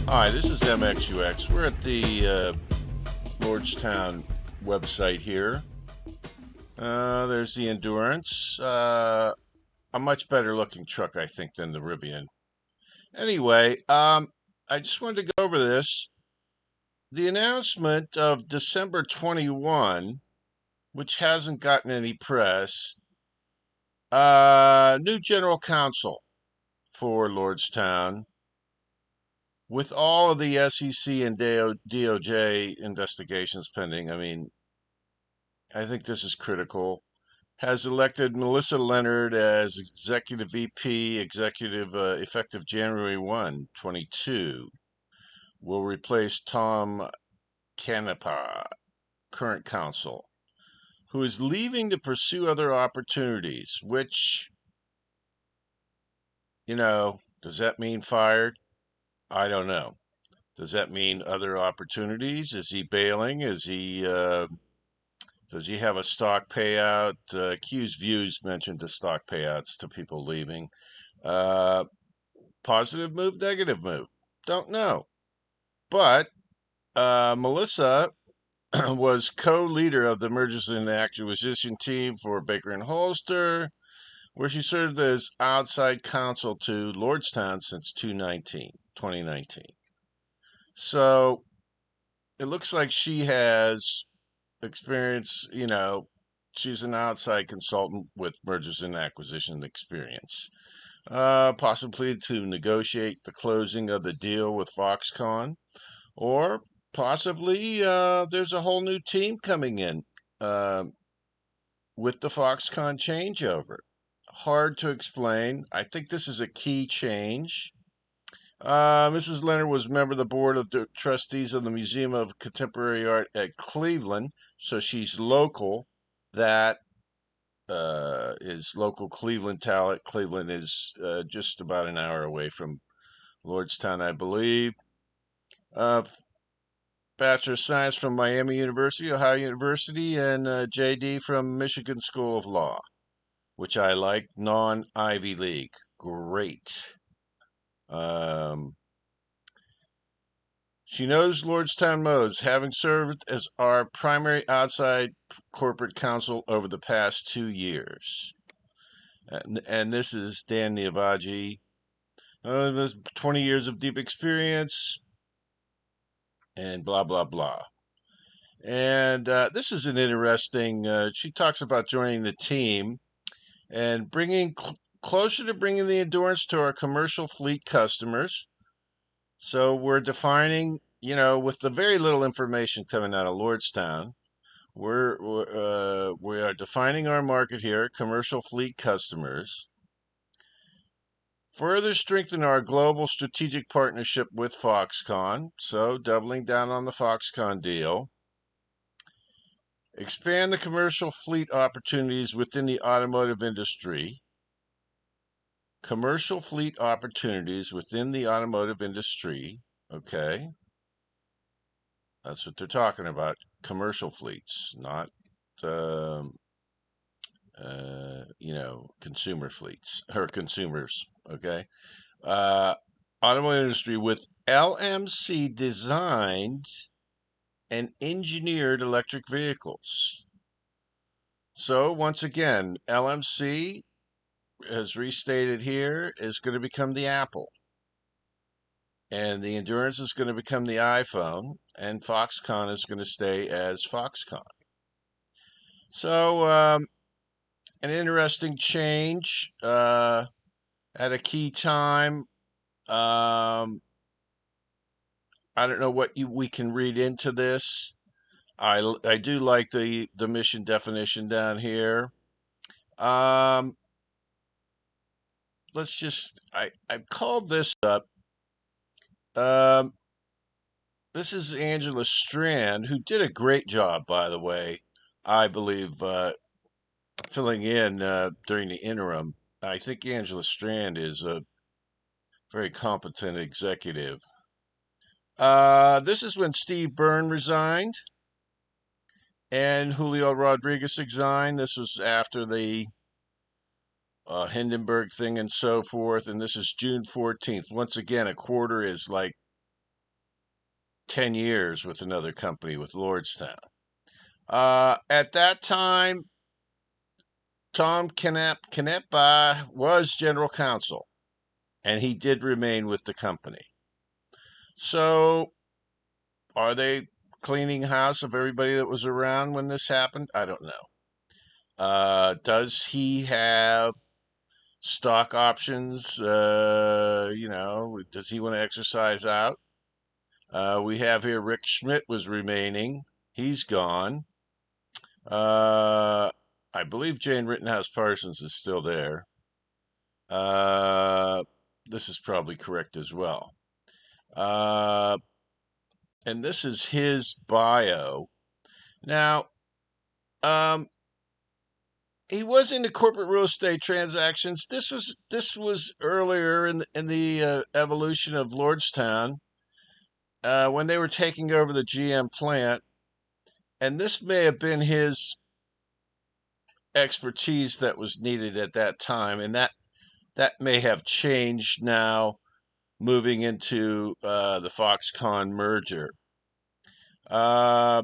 Hi, this is mxux. We're at the Lordstown website here. There's the Endurance. A much better looking truck, I think, than the Rivian. Anyway, I just wanted to go over this. The announcement of December 21, which hasn't gotten any press, new general counsel for Lordstown. With all of the SEC and DOJ investigations pending, I think this is critical. Has elected Melissa Leonard as Executive VP, effective January 1, 2022. Will replace Tom Canepa, current counsel, who is leaving to pursue other opportunities, which, does that mean fired? I don't know. Does that mean other opportunities? Is he bailing? Does he have a stock payout? Q's Views mentioned the stock payouts to people leaving. Uh, Positive move, negative move? Don't know. But Melissa was co-leader of the mergers and acquisition team for Baker and Holster, where she served as outside counsel to Lordstown since 2019. So it looks like she has experience, she's an outside consultant with mergers and acquisition experience, possibly to negotiate the closing of the deal with Foxconn, or possibly there's a whole new team coming in uh, with the Foxconn changeover. Hard to explain. I think this is a key change. Mrs. Leonard was a member of the board of trustees of the Museum of Contemporary Art at Cleveland, so she's local. That is local Cleveland talent. Cleveland is just about an hour away from Lordstown, I believe. Uh, Bachelor of Science from Miami University, Ohio University, and JD from Michigan School of Law, which I like. Non-Ivy League, great. Um, She knows Lordstown modes, having served as our primary outside corporate counsel over the past 2 years. And this is Dan Niavaji. 20 years of deep experience, and blah, blah, blah. And this is an interesting, she talks about joining the team and bringing closer to bringing the Endurance to our commercial fleet customers. So we're defining, with the very little information coming out of Lordstown, we are defining our market here, commercial fleet customers. Further strengthen our global strategic partnership with Foxconn, so doubling down on the Foxconn deal. Expand the commercial fleet opportunities within the automotive industry. Commercial fleet opportunities within the automotive industry. Okay. That's what they're talking about. Commercial fleets, not, um, consumer fleets or consumers. Okay. Uh, Automotive industry with LMC designed and engineered electric vehicles. So once again, LMC, as restated here, is going to become the Apple, and the Endurance is going to become the iPhone, and Foxconn is going to stay as Foxconn. So an interesting change at a key time. Um, I don't know what we can read into this. I do like the mission definition down here. Um, I called this up. Um, this is Angela Strand, who did a great job, by the way. I believe filling in during the interim. I think Angela Strand is a very competent executive. This is when Steve Byrne resigned and Julio Rodriguez resigned. This was after the Hindenburg thing and so forth. And this is June 14th. Once again, a quarter is like 10 years with another company with Lordstown. At that time, Tom Canepa was general counsel, and he did remain with the company. So, are they cleaning house of everybody that was around when this happened? I don't know. Does he have stock options? Does he want to exercise out? We have here Rick Schmidt was remaining. He's gone. Uh, I believe Jane Rittenhouse Parsons is still there. Uh, this is probably correct as well. Uh, and this is his bio. Now, um, he was into corporate real estate transactions. This was earlier in the evolution of Lordstown, when they were taking over the GM plant, and this may have been his expertise that was needed at that time, and that may have changed now, moving into the Foxconn merger. Uh,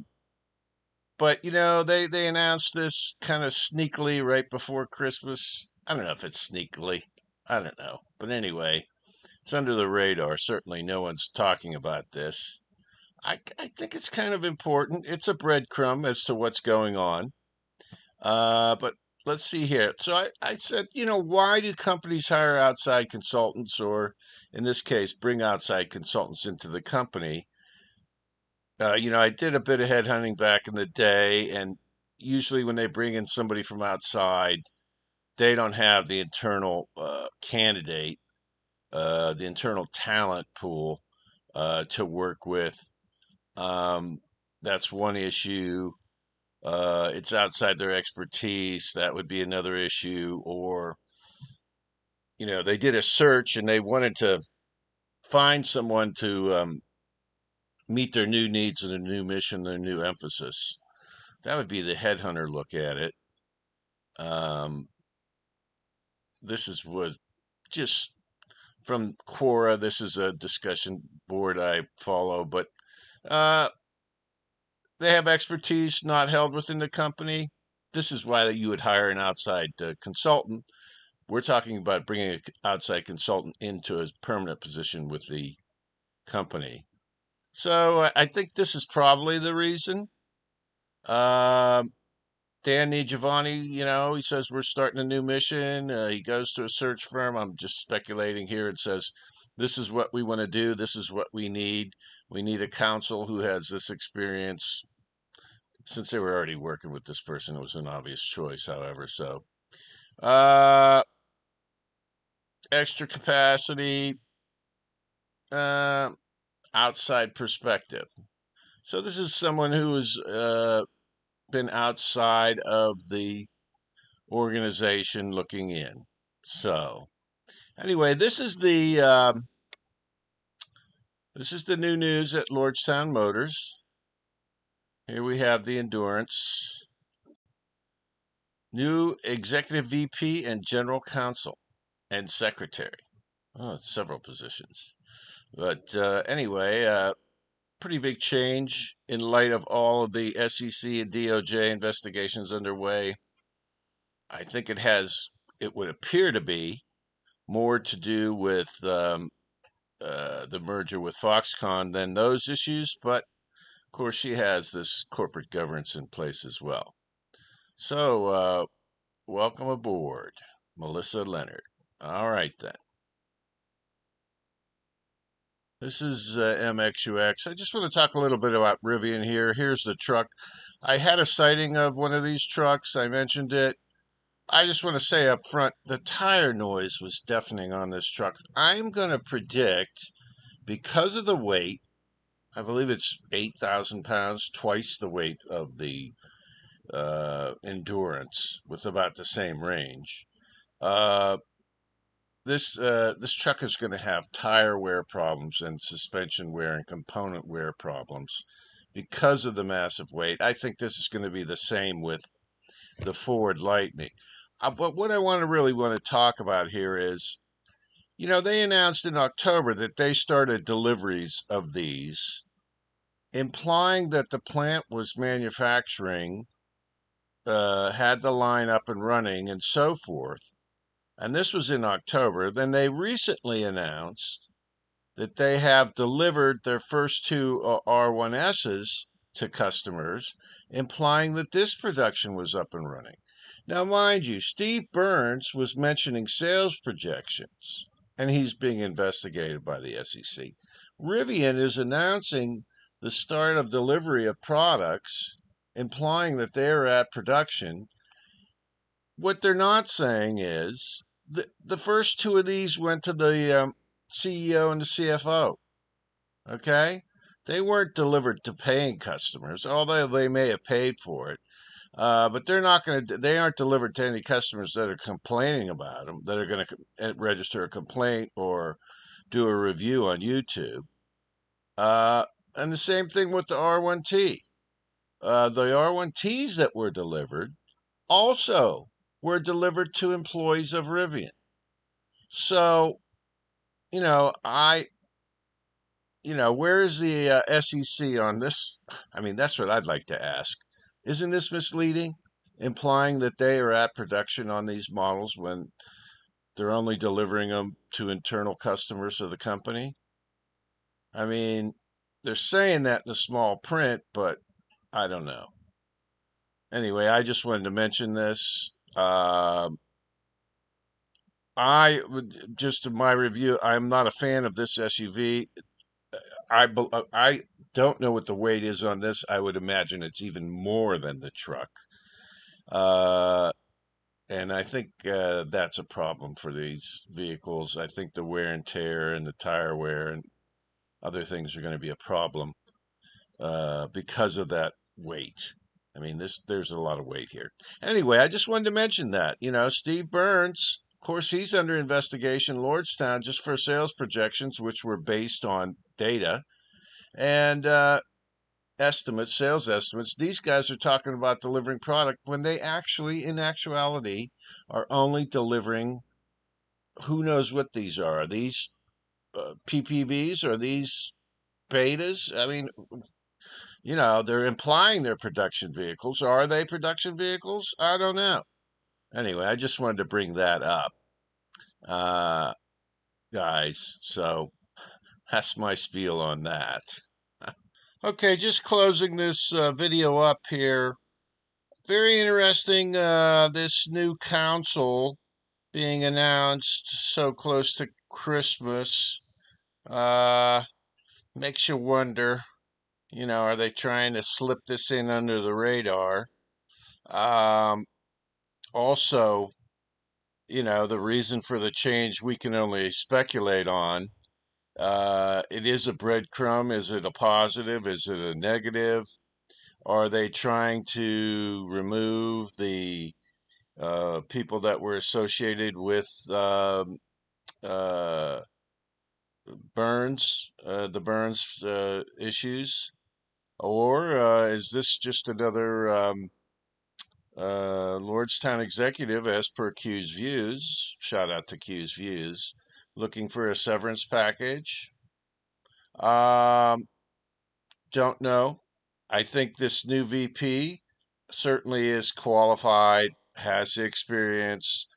but they announced this kind of sneakily right before Christmas. I don't know if it's sneakily. I don't know. But anyway, it's under the radar. Certainly no one's talking about this. I think it's kind of important. It's a breadcrumb as to what's going on. But let's see here. So I said, why do companies hire outside consultants, or in this case, bring outside consultants into the company? I did a bit of headhunting back in the day, and usually when they bring in somebody from outside, they don't have the internal candidate, the internal talent pool to work with. Um, that's one issue. It's outside their expertise. That would be another issue. Or, they did a search and they wanted to find someone to meet their new needs and their new mission, their new emphasis. That would be the headhunter look at it. Um, this was just from Quora. This is a discussion board I follow, but uh, they have expertise not held within the company. This is why you would hire an outside consultant. We're talking about bringing an outside consultant into a permanent position with the company. So I think this is probably the reason. Uh, Danny Giovanni, he says we're starting a new mission. He goes to a search firm. I'm just speculating here. It says, this is what we want to do. This is what we need. We need a counsel who has this experience. Since they were already working with this person, it was an obvious choice, however. So, uh, extra capacity, uh, outside perspective. So this is someone who has been outside of the organization looking in. So anyway, this is the new news at Lordstown Motors. Here we have the Endurance, new executive VP and general counsel and secretary. Oh, it's several positions. But anyway, pretty big change in light of all of the SEC and DOJ investigations underway. I think it would appear to be more to do with the merger with Foxconn than those issues, but of course she has this corporate governance in place as well. So, welcome aboard, Melissa Leonard. All right, then. This is mxux. I just want to talk a little bit about Rivian here. Here's the truck. I had a sighting of one of these trucks. I mentioned it. I just want to say up front, the tire noise was deafening on this truck. I'm going to predict, because of the weight, I believe it's 8,000 pounds, twice the weight of the Endurance, with about the same range. Uh, this truck is going to have tire wear problems and suspension wear and component wear problems because of the massive weight. I think this is going to be the same with the Ford Lightning. But what I really want to talk about here is, they announced in October that they started deliveries of these. implying that the plant was manufacturing, had the line up and running, and so forth. And this was in October. Then they recently announced that they have delivered their first two R1Ss to customers, implying that this production was up and running. Now, mind you, Steve Burns was mentioning sales projections, and he's being investigated by the SEC. Rivian is announcing the start of delivery of products, implying that they are at production. What they're not saying is the first two of these went to the CEO and the CFO. Okay? They weren't delivered to paying customers, although they may have paid for it. But they're not going to. They aren't delivered to any customers that are complaining about them, that are going to register a complaint or do a review on YouTube. And the same thing with the R1T. The R1Ts that were delivered also were delivered to employees of Rivian. So, you know, where is the SEC on this? I mean, that's what I'd like to ask. Isn't this misleading, implying that they are at production on these models when they're only delivering them to internal customers of the company? I mean, they're saying that in the small print, but I don't know. Anyway, I just wanted to mention this. Just in my review, I'm not a fan of this SUV. I don't know what the weight is on this. I would imagine it's even more than the truck. Uh, and I think that's a problem for these vehicles. I think the wear and tear and the tire wear and other things are going to be a problem because of that weight. I mean, there's a lot of weight here. Anyway, I just wanted to mention that. Steve Burns, of course, he's under investigation, Lordstown, just for sales projections, which were based on data and estimates, sales estimates. These guys are talking about delivering product when they actually, in actuality, are only delivering who knows what these are. Are these PPVs? Are these betas? I mean, they're implying they're production vehicles. Are they production vehicles? I don't know. Anyway, I just wanted to bring that up, uh, guys. So that's my spiel on that. Okay, just closing this video up here. Very interesting, this new council being announced so close to Christmas. Uh, Makes you wonder, are they trying to slip this in under the radar? Um, Also, the reason for the change we can only speculate on. It is a breadcrumb. Is it a positive? Is it a negative? Are they trying to remove the people that were associated with uh, the Burns issues? Or is this just another Lordstown executive, as per Q's Views? Shout out to Q's Views. Looking for a severance package? Um, don't know. I think this new VP certainly is qualified, has the experience,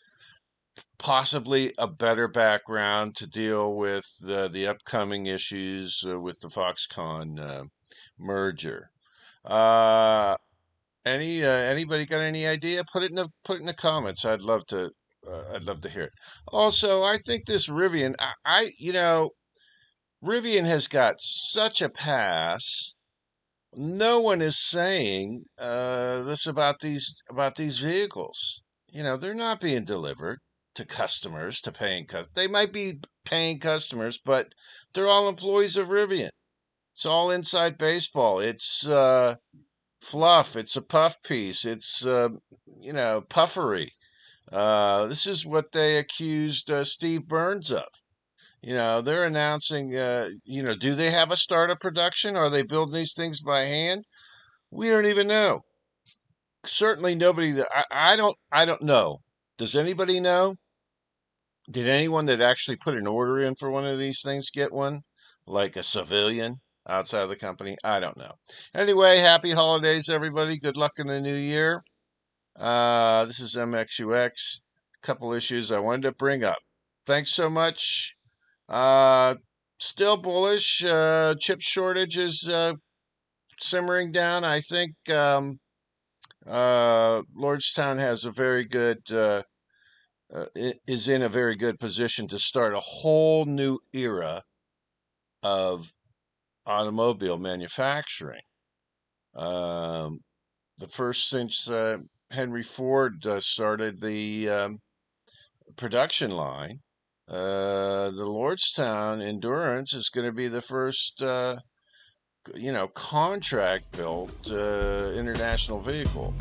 possibly a better background to deal with the upcoming issues with the Foxconn merger. Uh, anybody got any idea? Put it in the comments. I'd love to hear it. Also, I think this Rivian, Rivian has got such a pass. No one is saying this about these vehicles. They're not being delivered to customers, to paying customers. They might be paying customers, but they're all employees of Rivian. It's all inside baseball. It's fluff. It's a puff piece. It's puffery. This is what they accused Steve Burns of. They're announcing. Do they have a startup production? Are they building these things by hand? We don't even know. Certainly nobody that I don't know. Does anybody know? Did anyone that actually put an order in for one of these things get one? Like a civilian? outside of the company. I don't know. Anyway, happy holidays, everybody. Good luck in the new year. This is mxux. Couple issues I wanted to bring up. Thanks so much. Still bullish. Chip shortage is simmering down. I think Lordstown has a very good is in a very good position to start a whole new era of automobile manufacturing. The first since Henry Ford started the production line. The Lordstown Endurance is going to be the first, contract built international vehicle.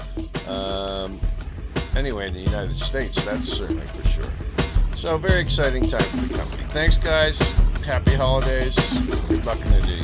Anyway, in the United States, that's certainly for sure. So, very exciting time for the company. Thanks, guys. Happy holidays. Good luck in the new year.